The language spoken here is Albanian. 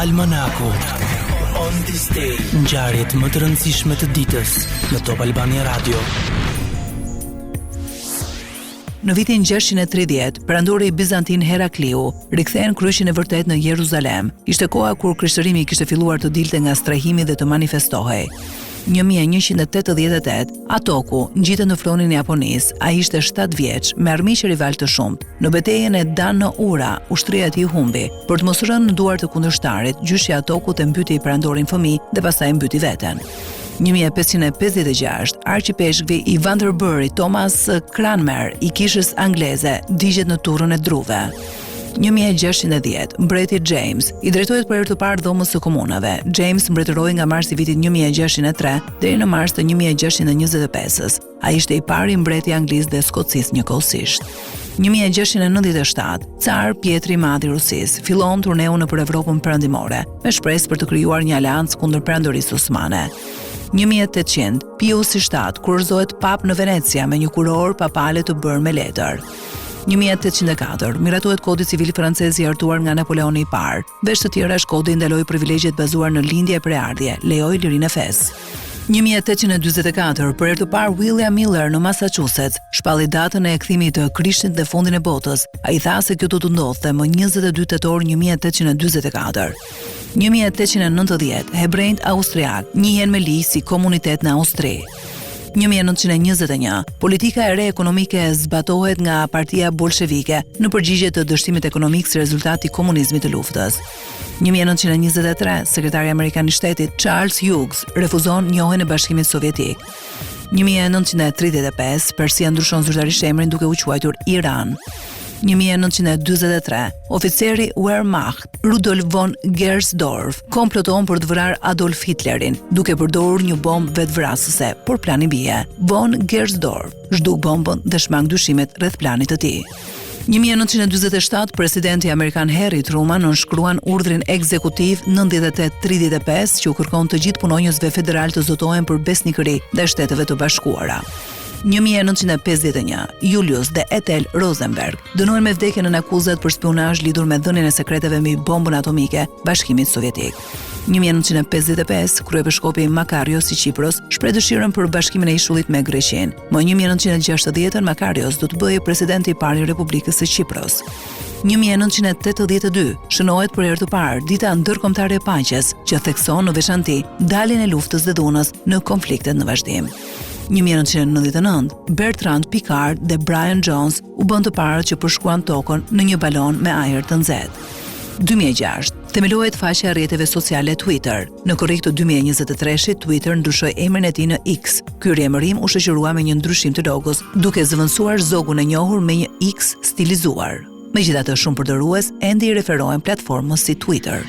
Almanaku. On this day, ngjarjet më të rëndësishme të ditës në Top Albania Radio. Në vitin 630, perandori bizantin Herakliu rikthehen kryqin e vërtet në Jeruzalem. Ishte koha kur krishterimi kishte filluar të dilte nga strehimi dhe të manifestohej. 1188, Atoku ngjitet në fronin e Japonisë. Ai ishte 7 vjeç, me armiq rival të shumt. Në betejën e Dan no Ura, ushtria e tij humbi. Për të mos rënë në duar të kundërshtarit, gjyshi i Atokut e mbyti perandorin fëmijë dhe pastaj mbyti veten. 1556, arqipeshkvi i Vanderbury Thomas Cranmer i kishës angleze digjet në turrën e druve. 1610, mbreti James i drejtohet për herë të parë dhomës së komunave. James mbretëroi nga marsi i vitit 1603 deri në mars të 1625. Ai ishte i pari mbreti anglis dhe skocis njëkohësisht. 1697, Car Pietri i Madh i Rusisë fillon turneun nëpër Evropën perëndimore me shpresë për të krijuar një aleancë kundër perandorisë osmane. 1800, Pius VII kurorzohet pap në Venecia me një kuror papale të bërë me letër. 1804, miratohet kodi civil francez i hartuar nga Napoleoni i parë. Veç të tjera, kodi ndaloi privilegjet bazuar në lindje e preardhje, lejoi lirinë e fesë. 1844, për herë të parë William Miller në Massachusetts shpalli datën e kthimit të Krishtit dhe fundin e botës. Ai tha se kjo do të ndodhte më 22 tetor 1844. 1890, hebrejt austriak njihen me ligj si komunitet në Austri. 1921, politika e re ekonomike zbatohet nga Partia Bolshevike në përgjigje të dështimit ekonomik si rezultat i komunizmit të luftës. 1923, sekretari amerikan i shtetit Charles Hughes refuzon njohjen e Bashkimit Sovjetik. 1935, Persia ndryshon zyrtarisht emrin duke u quajtur Iran. 1943, oficeri Wehrmacht Rudolf von Gersdorf komploton për të vrarë Adolf Hitlerin, duke përdorur një bombë vetvrasëse, por plani bie. Von Gersdorf zhduk bombën dhe shmang dyshimet rreth planit të tij. 1947, presidenti amerikan Harry Truman nënshkruan urdhrin ekzekutiv 9835 që u kërkon të gjithë punonjësve federal të zotohen për besnikëri dhe Shteteve të Bashkuara. 1951, Julius dhe Ethel Rosenberg dënohen me vdekje në akuzat për spionazh lidhur me dhënien e sekreteve mbi bombën atomike Bashkimit Sovjetik. 1955, kryebashkopi Makarios i Kipros shpreh dëshirën për bashkimin e ishullit me Greqinë. Më 1960 Makarios do të bëhej presidenti i parë i Republikës së Kipros. 1982, shënohet për herë të parë Dita Ndërkombëtare e Paqes, që thekson në veçantë daljen e luftës dhe dhunës në konfliktet në vazhdim. 1999, Bertrand Piccard dhe Brian Jones u bën të parët që përshkruan tokën në një balon me ajër të nxehtë. 2006, themelohet faqja e rrjeteve sociale Twitter. Në korrik të 2023-shit, Twitter ndryshoi emrin e tij në X. Ky riemërim u shoqërua me një ndryshim të logos, duke zëvendësuar zogun e njohur me një X stilizuar. Megjithatë, shumë përdorërues ende i referohen platformës si Twitter.